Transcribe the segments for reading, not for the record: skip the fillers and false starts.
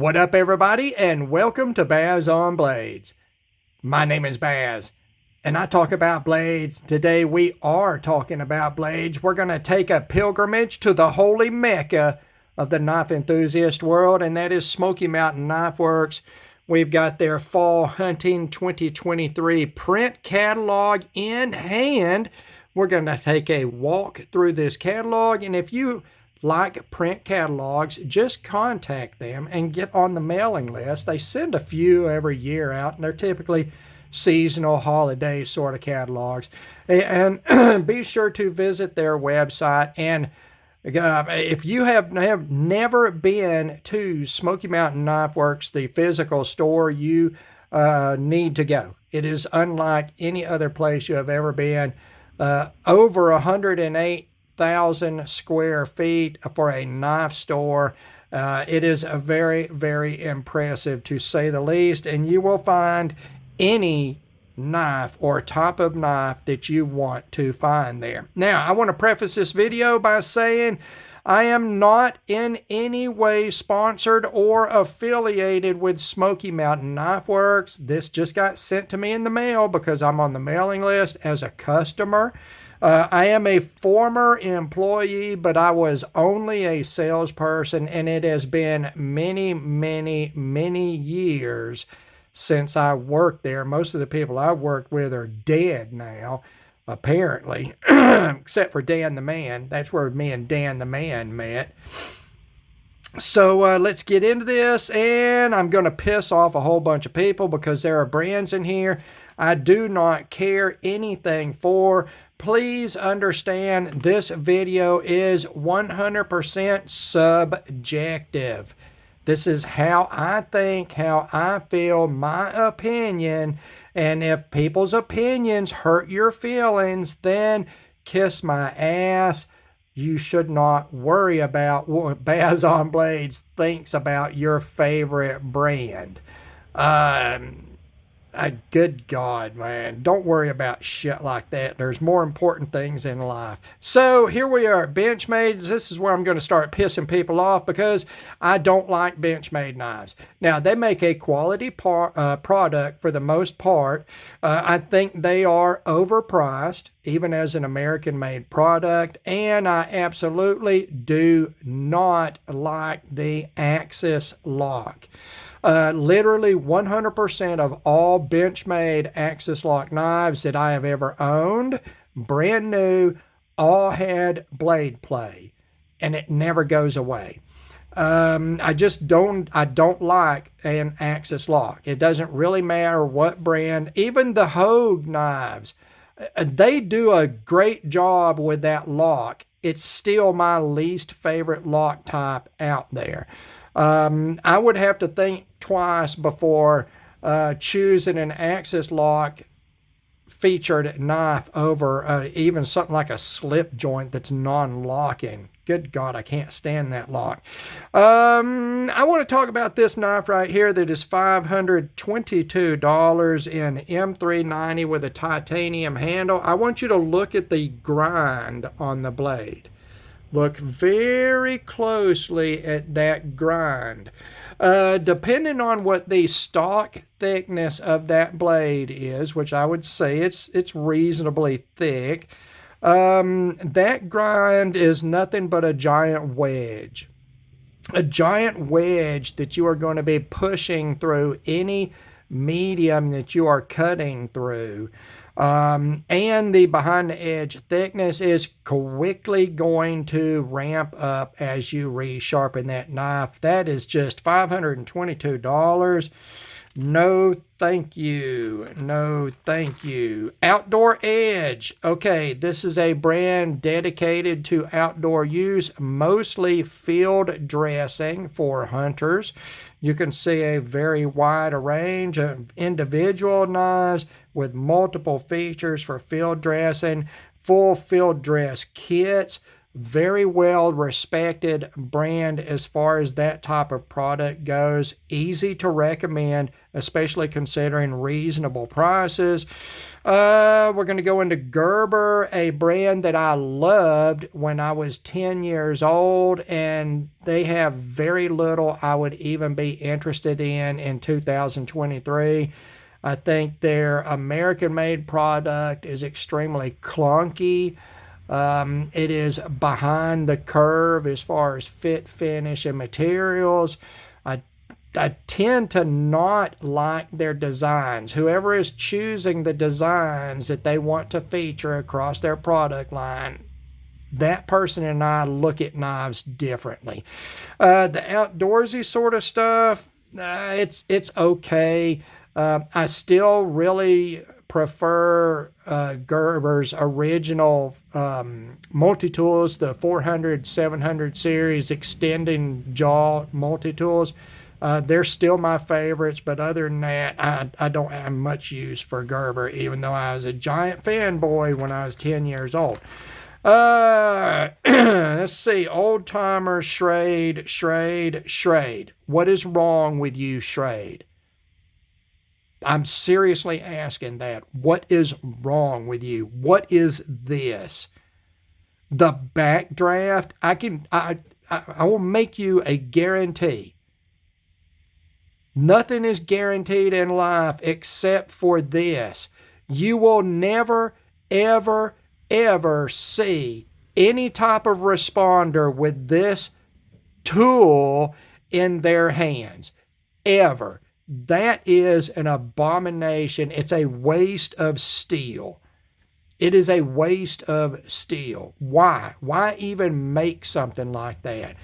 What up, everybody, and welcome to Baz on Blades. My name is Baz, and I talk about blades. Today we are talking about blades. We're going to take a pilgrimage to the holy Mecca of the knife enthusiast world, and that is Smoky Mountain Knife Works. We've got their Fall Hunting 2023 print catalog in hand. We're going to take a walk through this catalog, and if you like print catalogs, just contact them and get on the mailing list. They send a few every year out, and they're typically seasonal, holiday sort of catalogs. And be sure to visit their website. And if you have never been to Smoky Mountain Knife Works, the physical store, you need to go. It is unlike any other place you have ever been. Over 108,000 square feet for a knife store. It is a very, very impressive, to say the least, and you will find any knife or type of knife that you want to find there. Now, I want to preface this video by saying I am not in any way sponsored or affiliated with Smoky Mountain Knife Works. This just got sent to me in the mail because I'm on the mailing list as a customer. I am a former employee, but I was only a salesperson, and it has been many, many, many years since I worked there. Most of the people I worked with are dead now, apparently, except for Dan the Man. That's where me and Dan the Man met. So let's get into this, and I'm going to piss off a whole bunch of people because there are brands in here I do not care anything for. Please understand this video is 100% subjective. This is how I think, how I feel, my opinion. And if people's opinions hurt your feelings, then kiss my ass. You should not worry about what Baz on Blades thinks about your favorite brand. Good God, man. Don't worry about shit like that. There's more important things in life. So here we are at Benchmade. This is where I'm going to start pissing people off because I don't like Benchmade knives. Now, they make a quality product for the most part. I think they are overpriced, even as an American-made product. And I absolutely do not like the Axis lock. Literally 100% of all Benchmade Axis lock knives that I have ever owned, brand new, all had blade play, and it never goes away. I don't like an Axis lock. It doesn't really matter what brand. Even the Hogue knives, they do a great job with that lock. It's still my least favorite lock type out there. I would have to think twice before choosing an Axis lock featured knife over even something like a slip joint that's non-locking. Good God, I can't stand that lock. I want to talk about this knife right here that is $522 in M390 with a titanium handle. I want you to look at the grind on the blade. Look very closely at that grind. Depending on what the stock thickness of that blade is, which I would say it's reasonably thick, that grind is nothing but a giant wedge. A giant wedge that you are going to be pushing through any medium that you are cutting through. And the behind the edge thickness is quickly going to ramp up as you resharpen that knife. That is just $522. No, thank you. No, thank you. Outdoor Edge. Okay, this is a brand dedicated to outdoor use, mostly field dressing for hunters. You can see a very wide range of individual knives with multiple features for field dressing, full field dress kits, Very well respected brand as far as that type of product goes. Easy to recommend, especially considering reasonable prices. We're going to go into Gerber, a brand that I loved when I was 10 years old, and they have very little I would even be interested in 2023. I think their American-made product is extremely clunky. It is behind the curve as far as fit, finish, and materials. I tend to not like their designs. Whoever is choosing the designs that they want to feature across their product line, that person and I look at knives differently. The outdoorsy sort of stuff, it's okay. I still really prefer Gerber's original multi-tools, the 400, 700 series extending jaw multi-tools. They're still my favorites, but other than that, I don't have much use for Gerber, even though I was a giant fanboy when I was 10 years old. Let's see. Old timer, Schrade. What is wrong with you, Schrade? I'm seriously asking that. What is wrong with you? What is this? The backdraft? I will make you a guarantee. Nothing is guaranteed in life except for this. You will never, ever, ever see any type of responder with this tool in their hands. Ever. That is an abomination. It's a waste of steel. It is a waste of steel. Why? Why even make something like that?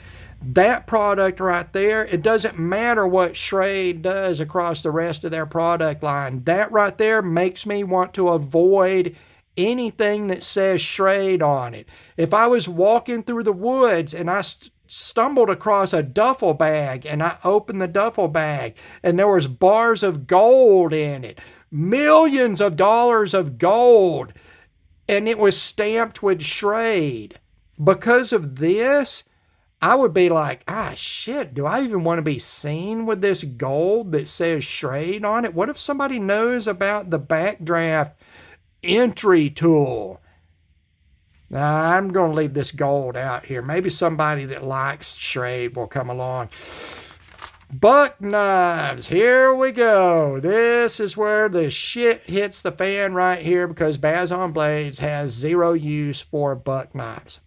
That product right there, it doesn't matter what Schrade does across the rest of their product line. That right there makes me want to avoid anything that says Schrade on it. If I was walking through the woods and I stumbled across a duffel bag and I opened the duffel bag and there was bars of gold in it, millions of dollars of gold, and it was stamped with Schrade, because of this, I would be like, shit, do I even want to be seen with this gold that says Schrade on it? What if somebody knows about the backdraft entry tool? Now, I'm going to leave this gold out here. Maybe somebody that likes Schrade will come along. Buck knives. Here we go. This is where the shit hits the fan right here, because Baz on Blades has zero use for buck knives.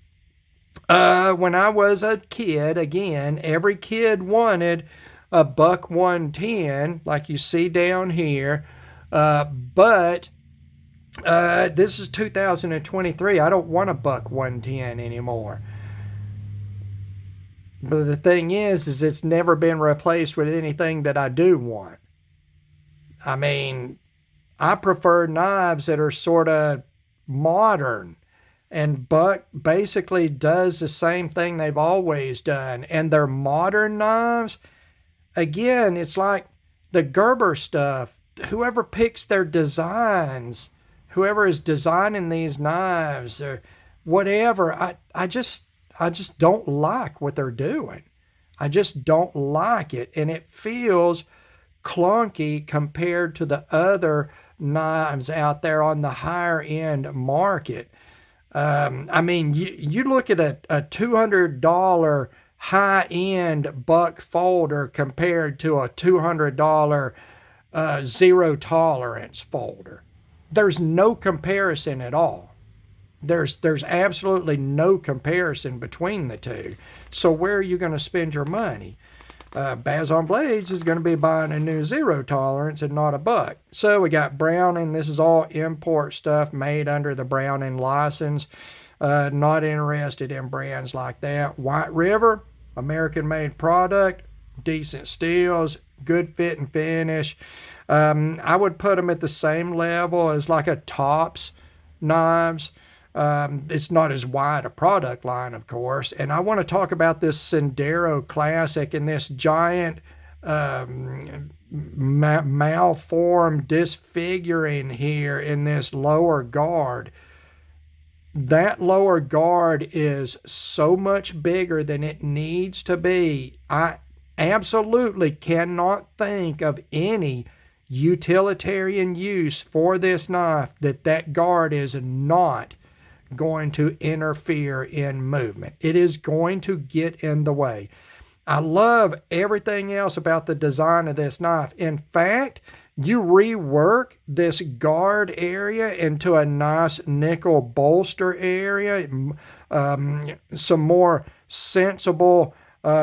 When I was a kid, again, every kid wanted a buck 110, like you see down here. But this is 2023. I don't want a buck 110 anymore. But the thing is it's never been replaced with anything that I do want. I mean, I prefer knives that are sort of modern. And Buck basically does the same thing they've always done. And their modern knives, again, it's like the Gerber stuff. Whoever picks their designs, whoever is designing these knives or whatever, I just don't like what they're doing. I just don't like it. And it feels clunky compared to the other knives out there on the higher end market. I mean, you look at a $200 high-end buck folder compared to a $200 zero tolerance folder. There's no comparison at all. There's absolutely no comparison between the two. So where are you going to spend your money? Baz on Blades is going to be buying a new zero tolerance and not a buck. So we got Browning. This is all import stuff made under the Browning license. Not interested in brands like that. White River, American-made product, decent steels, good fit and finish. I would put them at the same level as like a Tops knives. It's not as wide a product line, of course. And I want to talk about this Sendero Classic and this giant malformed disfiguring here in this lower guard. that lower guard is so much bigger than it needs to be. I absolutely cannot think of any utilitarian use for this knife that guard is not going to interfere in movement. It is going to get in the way. I love everything else about the design of this knife. In fact, you rework this guard area into a nice nickel bolster area, some more sensible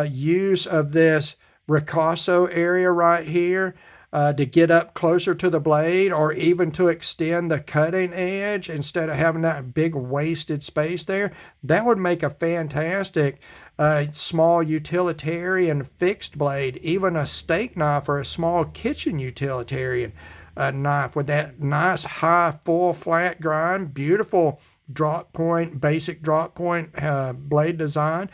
use of this ricasso area right here to get up closer to the blade, or even to extend the cutting edge instead of having that big wasted space there. That would make a fantastic small utilitarian fixed blade, even a steak knife or a small kitchen utilitarian knife with that nice high full flat grind, beautiful drop point, basic drop point blade design,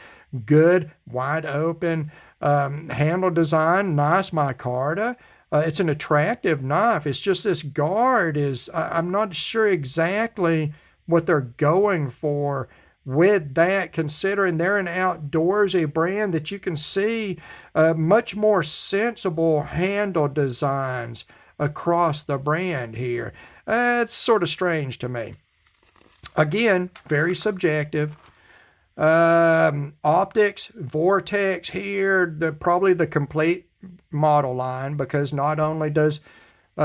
good wide open handle design, nice micarta. It's an attractive knife. It's just this guard is, I'm not sure exactly what they're going for with that, considering they're an outdoorsy brand that you can see much more sensible handle designs across the brand here. It's sort of strange to me. Again, very subjective. Optics, Vortex here, probably the complete model line, because not only does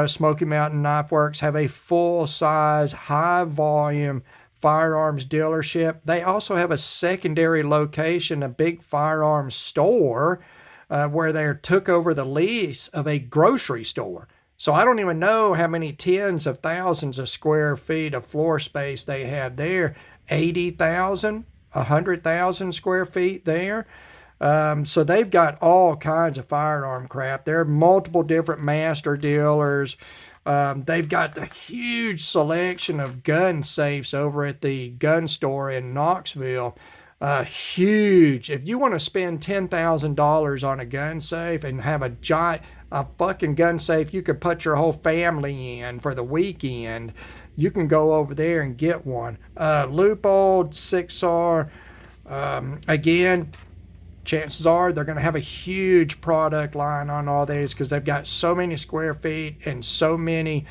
Smoky Mountain Knife Works have a full-size, high-volume firearms dealership, they also have a secondary location, a big firearms store, where they took over the lease of a grocery store. So I don't even know how many tens of thousands of square feet of floor space they have there. 80,000, 100,000 square feet there. So they've got all kinds of firearm crap. There are multiple different master dealers. They've got a huge selection of gun safes over at the gun store in Knoxville. Huge. If you want to spend $10,000 on a gun safe and have a fucking gun safe you could put your whole family in for the weekend, you can go over there and get one. Loopold, 6R, again, chances are they're going to have a huge product line on all these because they've got so many square feet and so many,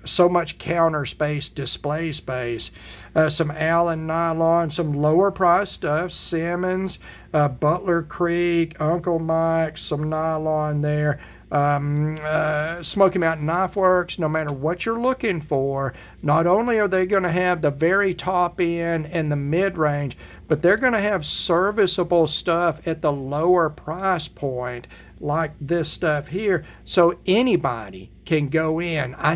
so much counter space, display space. Some Allen nylon, some lower price stuff, Simmons, Butler Creek, Uncle Mike's, some nylon there. Smoky Mountain Knife Works, no matter what you're looking for, not only are they going to have the very top end and the mid-range, but they're going to have serviceable stuff at the lower price point, like this stuff here, so anybody can go in. I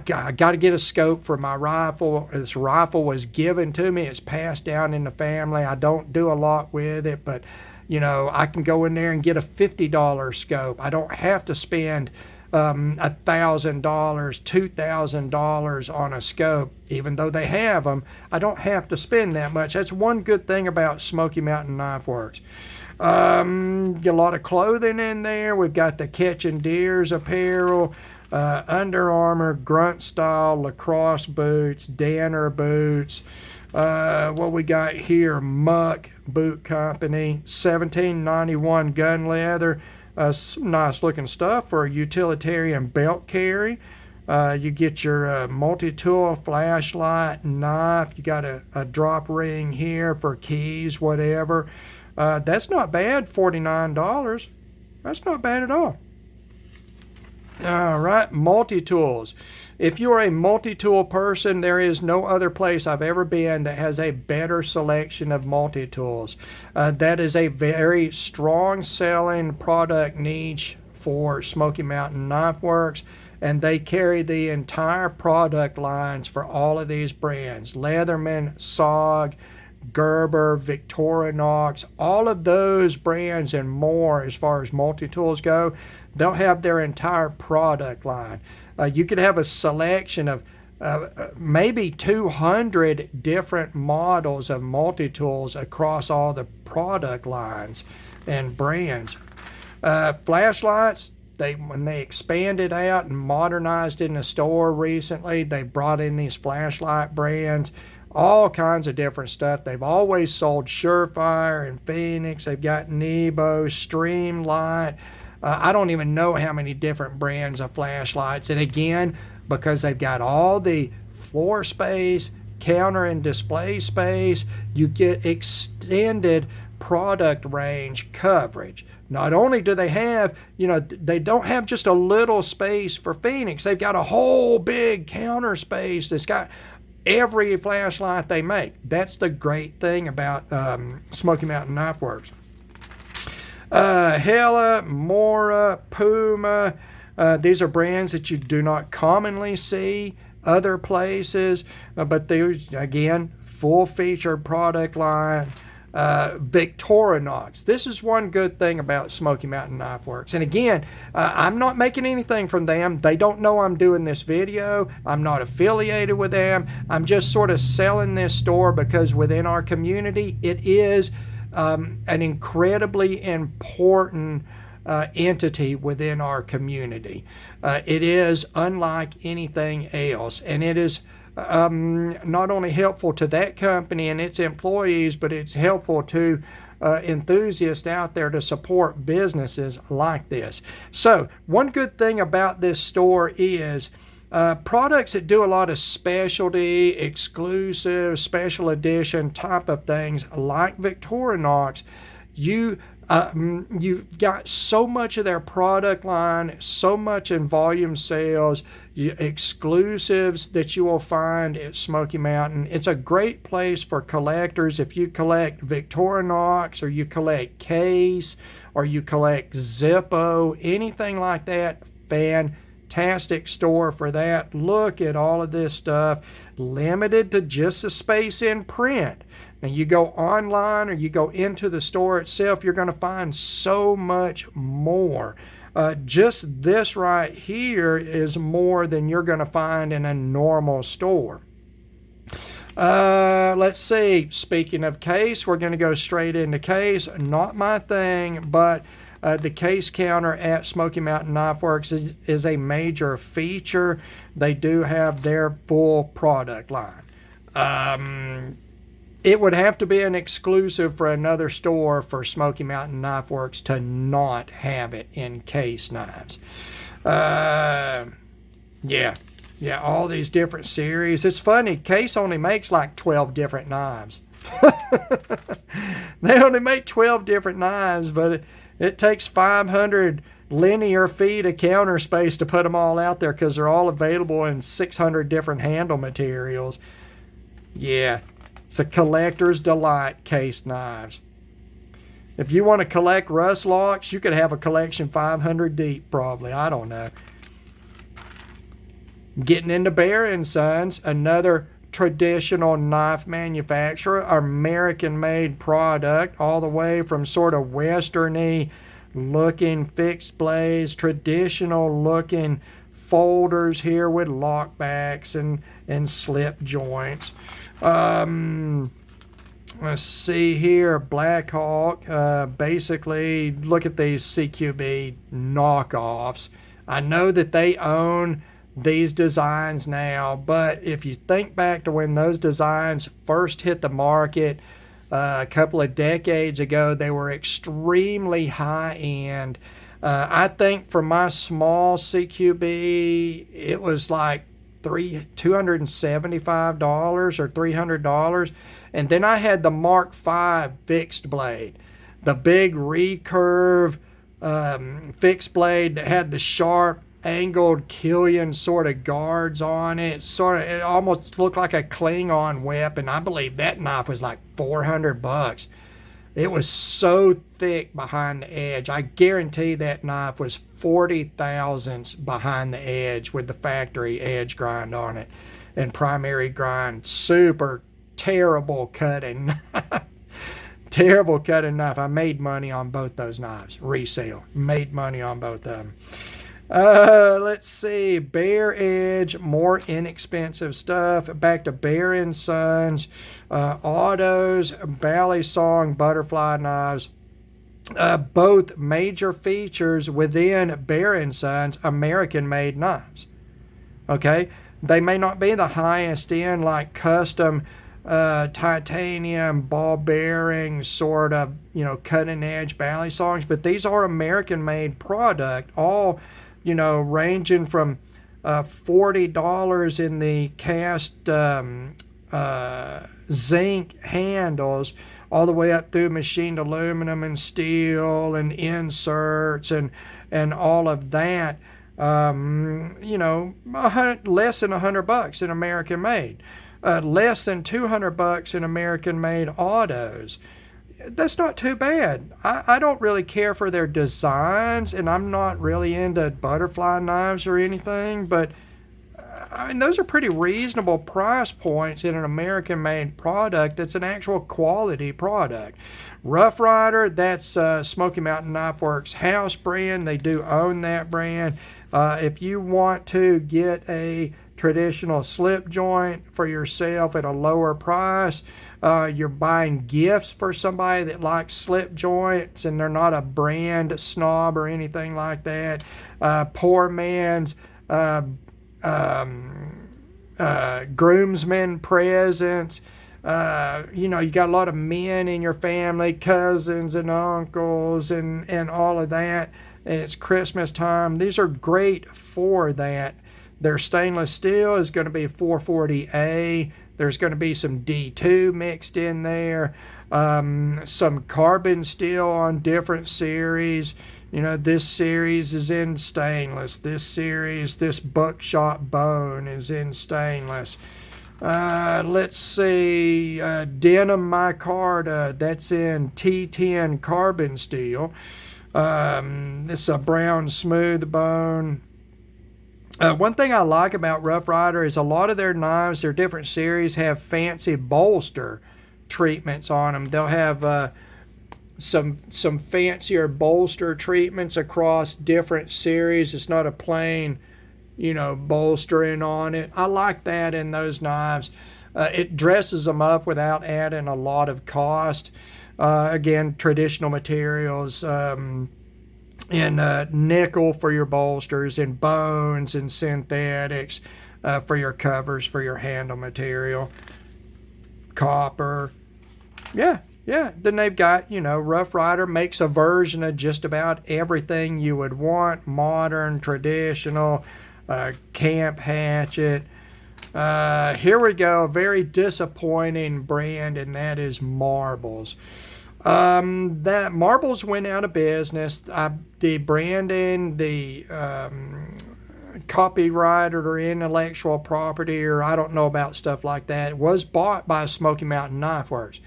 got to get a scope for my rifle. This rifle was given to me. It's passed down in the family. I don't do a lot with it, but you know, I can go in there and get a $50 scope. I don't have to spend $1,000, $2,000 on a scope, even though they have them. I don't have to spend that much. That's one good thing about Smoky Mountain Knife Works. Get a lot of clothing in there. We've got the Catching Deers apparel, Under Armour, Grunt Style, lacrosse boots, Danner boots. What we got here, Muck Boot Company, $17.91 gun leather. Some nice looking stuff for a utilitarian belt carry. You get your multi-tool flashlight, knife. You got a drop ring here for keys, whatever. That's not bad, $49. That's not bad at all. All right, multi-tools. If you are a multi-tool person, there is no other place I've ever been that has a better selection of multi-tools. That is a very strong selling product niche for Smoky Mountain Knife Works, and they carry the entire product lines for all of these brands. Leatherman, SOG, Gerber, Victorinox, all of those brands and more as far as multi-tools go, they'll have their entire product line. You could have a selection of maybe 200 different models of multi-tools across all the product lines and brands. Flashlights, when they expanded out and modernized in the store recently, they brought in these flashlight brands, all kinds of different stuff. They've always sold Surefire and Phoenix. They've got Nebo, Streamlight. I don't even know how many different brands of flashlights. And again, because they've got all the floor space, counter and display space, you get extended product range coverage. Not only do they have, they don't have just a little space for Phoenix. They've got a whole big counter space that's got every flashlight they make. That's the great thing about Smoky Mountain Knife Works. Hella, Mora, Puma. These are brands that you do not commonly see other places, but there's, again, full-featured product line. Victorinox. This is one good thing about Smoky Mountain Knife Works. And again, I'm not making anything from them. They don't know I'm doing this video. I'm not affiliated with them. I'm just sort of selling this store because within our community, it is an incredibly important entity within our community. It is unlike anything else, and it is not only helpful to that company and its employees, but it's helpful to enthusiasts out there to support businesses like this. So one good thing about this store is products that do a lot of specialty, exclusive, special edition type of things like Victorinox. You've got so much of their product line, so much in volume sales, exclusives that you will find at Smoky Mountain. It's a great place for collectors. If you collect Victorinox, or you collect Case, or you collect Zippo, anything like that, fantastic store for that. Look at all of this stuff, limited to just the space in print. Now you go online or you go into the store itself, you're going to find so much more. Just this right here is more than you're going to find in a normal store. Let's see. Speaking of Case, we're going to go straight into Case. Not my thing, but the Case counter at Smoky Mountain Knife Works is a major feature. They do have their full product line. It would have to be an exclusive for another store for Smoky Mountain Knife Works to not have it in Case knives. Yeah, all these different series. It's funny, Case only makes like 12 different knives. They only make 12 different knives, but it takes 500 linear feet of counter space to put them all out there because they're all available in 600 different handle materials. Yeah. It's a collector's delight, Case knives. If you want to collect rust locks, you could have a collection 500 deep probably. I don't know. Getting into Bear & Sons, another traditional knife manufacturer, American-made product, all the way from sort of western-y looking fixed blades, traditional looking folders here with lockbacks and slip joints. Let's see here, Blackhawk. Basically, look at these CQB knockoffs. I know that they own these designs now, but if you think back to when those designs first hit the market a couple of decades ago, they were extremely high-end. I think for my small CQB, it was like $275 or $300. And then I had the Mark V fixed blade, the big recurve fixed blade that had the sharp angled Killian sort of guards on it. It almost looked like a Klingon weapon. I believe that knife was like $400. It was so thick behind the edge. I guarantee that knife was 40 thousandths behind the edge with the factory edge grind on it and primary grind. Super terrible cutting. Terrible cutting knife. I made money on both those knives. Resale. Made money on both of them. Let's see. Bear Edge, more inexpensive stuff. Back to Bear & Sons. Autos, Bally Song butterfly knives. both major features within Bear & Sons American-made knives. Okay, they may not be the highest end, like custom titanium ball bearing sort of, cutting edge Balisongs, but these are American made product, all, ranging from $40 in the cast zinc handles, all the way up through machined aluminum and steel and inserts and all of that. Less than $100 in American made, less than $200 in American made autos. That's not too bad. I don't really care for their designs, and I'm not really into butterfly knives or anything, but I mean, those are pretty reasonable price points in an American made product that's an actual quality product. Rough Rider, that's Smoky Mountain Knife Works house brand. They do own that brand. If you want to get a traditional slip joint for yourself at a lower price, you're buying gifts for somebody that likes slip joints and they're not a brand snob or anything like that. Poor man's groomsmen presents. You got a lot of men in your family, cousins and uncles and all of that, and it's Christmas time. These are great for that. Their stainless steel is going to be 440A. There's going to be some D2 mixed in there, some carbon steel on different series. This series is in stainless. This buckshot bone is in stainless. Let's see, denim micarta, that's in T10 carbon steel. This is a brown smooth bone. One thing I like about Rough Rider is a lot of their knives, their different series, have fancy bolster treatments on them. They'll have some fancier bolster treatments across different series. It's not a plain, bolstering on it. I like that in those knives. It dresses them up without adding a lot of cost. Again, traditional materials, and nickel for your bolsters, and bones and synthetics for your covers, for your handle material, copper. Yeah. Then they've got, Rough Rider makes a version of just about everything you would want: modern, traditional, camp hatchet. Here we go, a very disappointing brand, and that is Marbles. That Marbles went out of business. The branding, the copyright or intellectual property, or I don't know about stuff like that, was bought by Smoky Mountain Knife Works.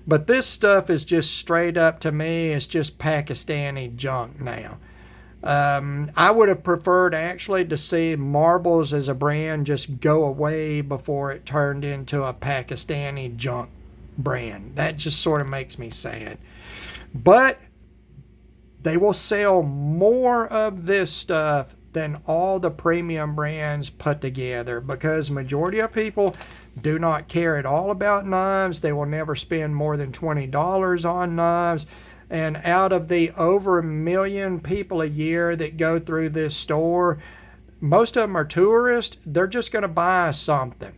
But this stuff is just straight up, to me, it's just Pakistani junk now. I would have preferred actually to see Marbles as a brand just go away before it turned into a Pakistani junk brand. That just sort of makes me sad. But they will sell more of this stuff than all the premium brands put together, because majority of people do not care at all about knives. They will never spend more than $20 on knives. And out of the over 1 million people a year that go through this store, most of them are tourists. They're just going to buy something,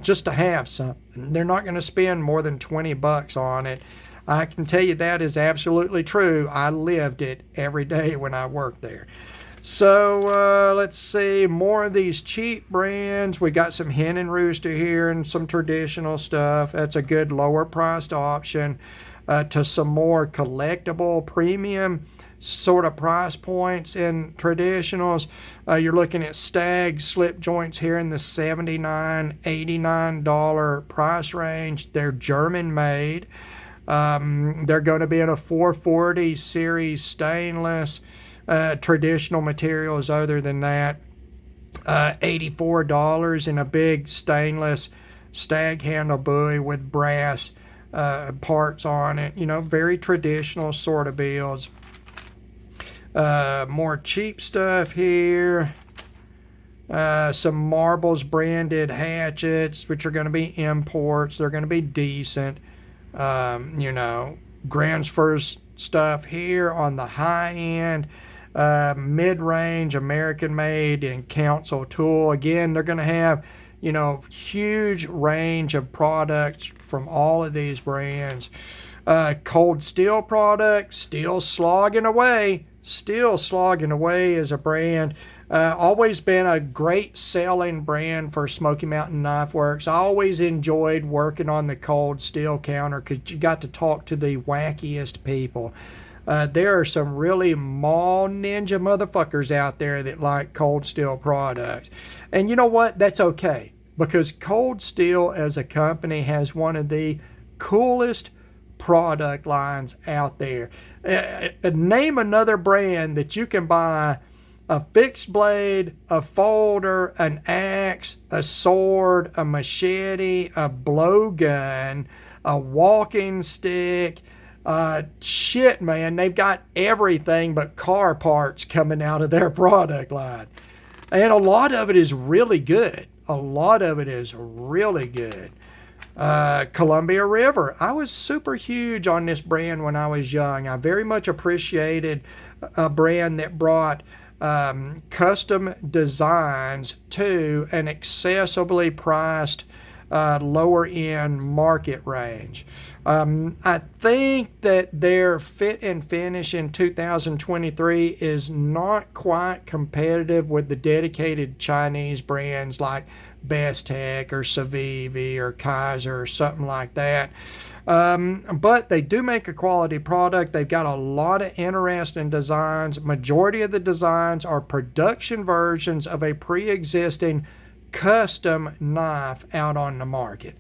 just to have something. They're not going to spend more than $20 on it. I can tell you that is absolutely true. I lived it every day when I worked there. So let's see, more of these cheap brands. We got some Hen and Rooster here and some traditional stuff. That's a good lower priced option. To some more collectible premium sort of price points in traditionals. You're looking at Stag slip joints here in the $79, $89 price range. They're German made. They're going to be in a 440 series stainless. Traditional materials other than that, $84 in a big stainless Stag handle buoy with brass parts on it. Very traditional sort of builds. More cheap stuff here. Some Marbles branded hatchets, which are going to be imports. They're going to be decent. Gransfors stuff here on the high end, mid-range, American-made, and Council tool. Again, they're going to have, huge range of products from all of these brands. Cold steel product, still slogging away as a brand. Always been a great selling brand for Smoky Mountain Knife Works. I always enjoyed working on the cold steel counter because you got to talk to the wackiest people. There are some really mall ninja motherfuckers out there that like cold steel products. And you know what? That's okay, because Cold Steel as a company has one of the coolest product lines out there. Name another brand that you can buy a fixed blade, a folder, an axe, a sword, a machete, a blowgun, a walking stick. Shit, man, they've got everything but car parts coming out of their product line. And a lot of it is really good. Columbia River. I was super huge on this brand when I was young. I very much appreciated a brand that brought custom designs to an accessibly priced lower end market range. I think that their fit and finish in 2023 is not quite competitive with the dedicated Chinese brands like Best Tech or Civivi or Kaiser or something like that. But they do make a quality product. They've got a lot of interesting designs. Majority of the designs are production versions of a pre-existing custom knife out on the market.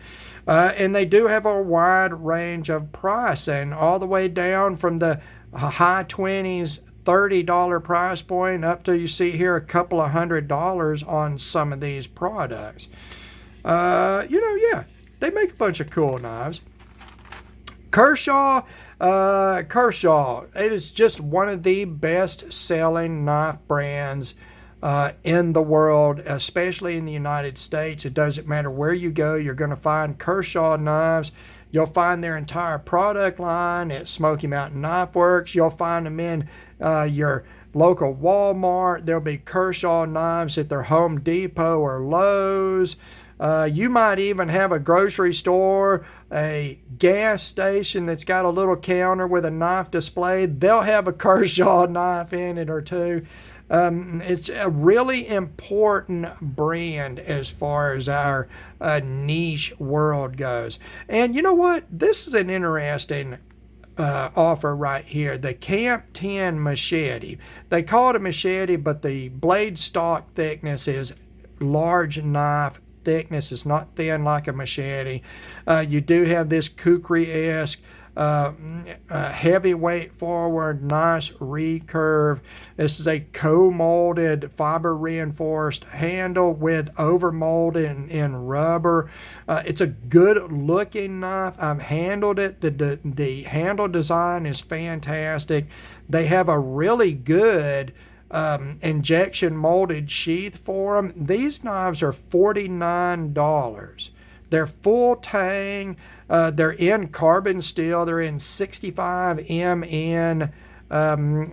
And they do have a wide range of pricing, all the way down from the high 20s, $30 price point up to, you see here, a couple of $100s on some of these products. They make a bunch of cool knives. Kershaw, it is just one of the best selling knife brands in the world, especially in the United States. It doesn't matter where you go, you're going to find Kershaw knives. You'll find their entire product line at Smoky Mountain Knife Works. You'll find them in your local Walmart. There'll be Kershaw knives at their Home Depot or Lowe's. You might even have a grocery store, a gas station that's got a little counter with a knife display. They'll have a Kershaw knife in it or two. It's a really important brand as far as our niche world goes. And you know what? This is an interesting offer right here. The Camp 10 machete. They call it a machete, but the blade stock thickness is large knife thickness. It's not thin like a machete. You do have this kukri-esque heavyweight forward, nice recurve. This is a co-molded fiber reinforced handle with overmolded in rubber. It's a good looking knife. I've handled it. The handle design is fantastic. They have a really good injection molded sheath for them. These knives are $49. They're full tang. They're in carbon steel. They're in 65 MN,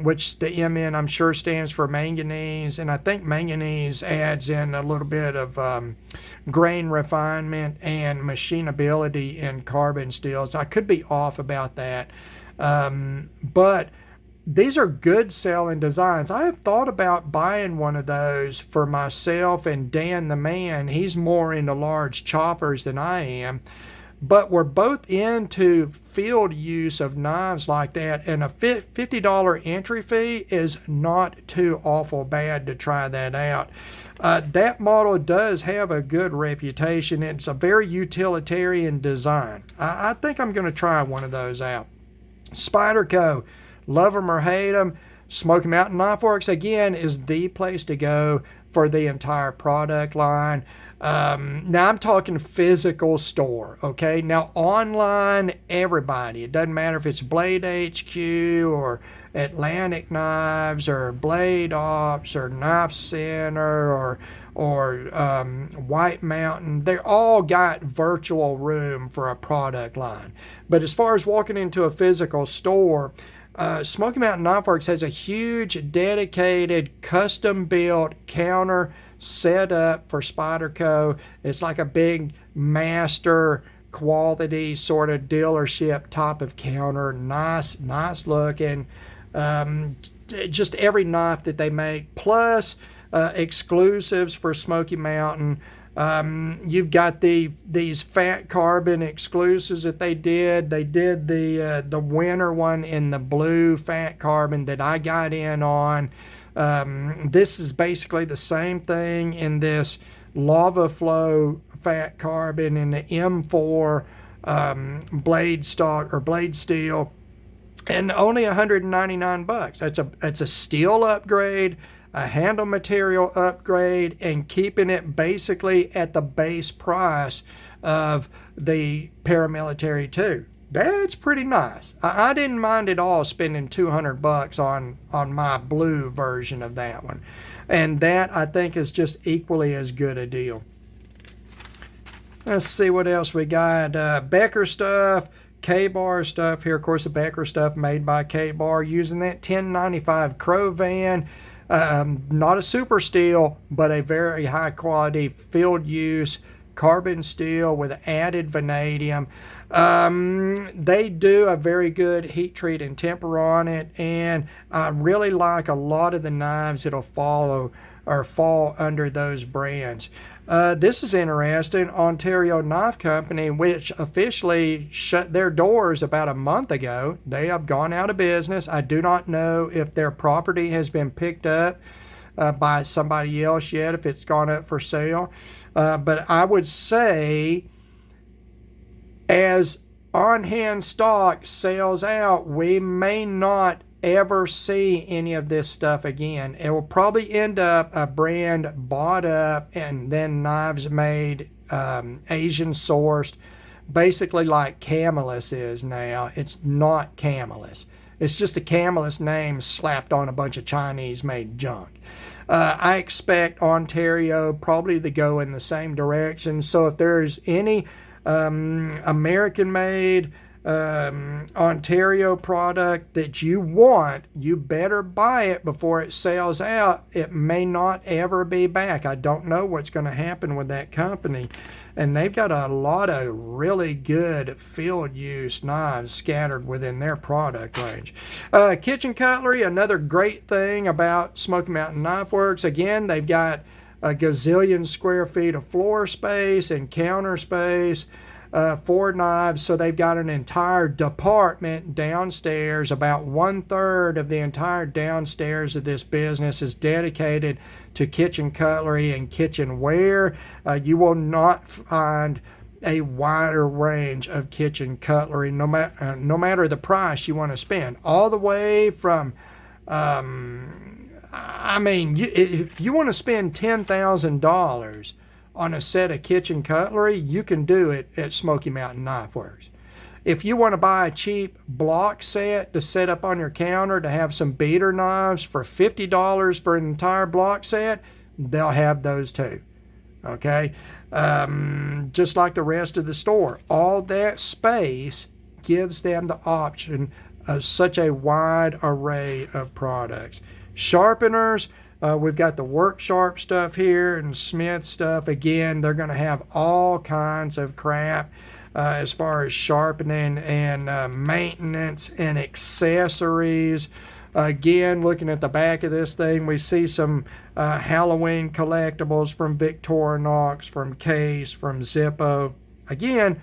which the MN I'm sure stands for manganese. And I think manganese adds in a little bit of grain refinement and machinability in carbon steels. I could be off about that. But these are good selling designs. I have thought about buying one of those for myself and Dan the man. He's more into large choppers than I am. But we're both into field use of knives like that, and a $50 entry fee is not too awful bad to try that out. That model does have a good reputation. It's a very utilitarian design. I think I'm going to try one of those out. Spyderco. Love them or hate them, Smoky Mountain Knife Works, again, is the place to go for the entire product line. Now, I'm talking physical store, okay? Now, online, everybody. It doesn't matter if it's Blade HQ or Atlantic Knives or Blade Ops or Knife Center or White Mountain. They all got virtual room for a product line. But as far as walking into a physical store, Smoky Mountain Knife Works has a huge, dedicated, custom-built counter set up for Spyderco. It's like a big master quality sort of dealership type of counter. Nice looking. Just every knife that they make, plus exclusives for Smoky Mountain. You've got these fat carbon exclusives that they did. They did the winter one in the blue fat carbon that I got in on. This is basically the same thing in this lava flow fat carbon in the M4 blade stock or blade steel, and only $199. That's a steel upgrade, a handle material upgrade, and keeping it basically at the base price of the paramilitary 2. That's pretty nice. I didn't mind at all spending $200 on my blue version of that one, and that I think is just equally as good a deal. Let's see what else we got. Becker stuff, K-Bar stuff here. Of course, the Becker stuff made by K-Bar using that 1095 Crow van. Not a super steel, but a very high quality field use carbon steel with added vanadium. They do a very good heat treat and temper on it, and I really like a lot of the knives that'll fall under those brands. This is interesting. Ontario Knife Company, which officially shut their doors about a month ago, they have gone out of business. I do not know if their property has been picked up by somebody else yet, if it's gone up for sale. But I would say as on-hand stock sells out, we may not ever see any of this stuff again. It will probably end up a brand bought up and then knives made Asian sourced, basically like Camelus is now. It's not Camelus. It's just a Camelus name slapped on a bunch of Chinese made junk. I expect Ontario probably to go in the same direction. So if there's any American made Ontario product that you want, you better buy it before it sells out. It may not ever be back. I don't know what's going to happen with that company, and they've got a lot of really good field use knives scattered within their product range. Kitchen cutlery, another great thing about Smoky Mountain Knife Works. Again, they've got a gazillion square feet of floor space and counter space for knives, so they've got an entire department downstairs. About 1/3 of the entire downstairs of this business is dedicated to kitchen cutlery and kitchenware. You will not find a wider range of kitchen cutlery, no matter the price you want to spend, all the way from if you want to spend $10,000 on a set of kitchen cutlery, you can do it at Smoky Mountain Knife Works. If you want to buy a cheap block set to set up on your counter to have some beater knives for $50 for an entire block set, they'll have those too. Okay? Just like the rest of the store. All that space gives them the option of such a wide array of products. Sharpeners, we've got the Work Sharp stuff here and Smith stuff. Again, they're going to have all kinds of crap as far as sharpening and maintenance and accessories. Again, looking at the back of this thing, we see some Halloween collectibles from Victorinox, from Case, from Zippo. Again,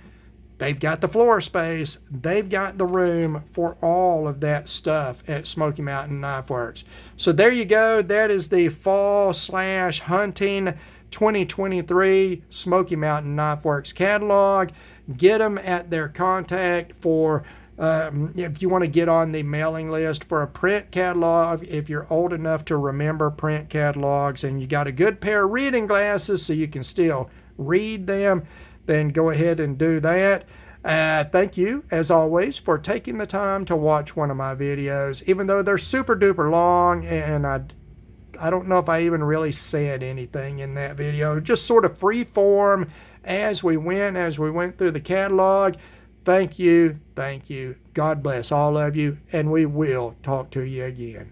they've got the floor space. They've got the room for all of that stuff at Smoky Mountain Knife Works. So there you go. That is the fall/hunting 2023 Smoky Mountain Knife Works catalog. Get them at their contact for if you want to get on the mailing list for a print catalog. If you're old enough to remember print catalogs and you got a good pair of reading glasses so you can still read them, then go ahead and do that. Thank you, as always, for taking the time to watch one of my videos, even though they're super duper long, and I don't know if I even really said anything in that video. Just sort of free form as we went through the catalog. Thank you. Thank you. God bless all of you, and we will talk to you again.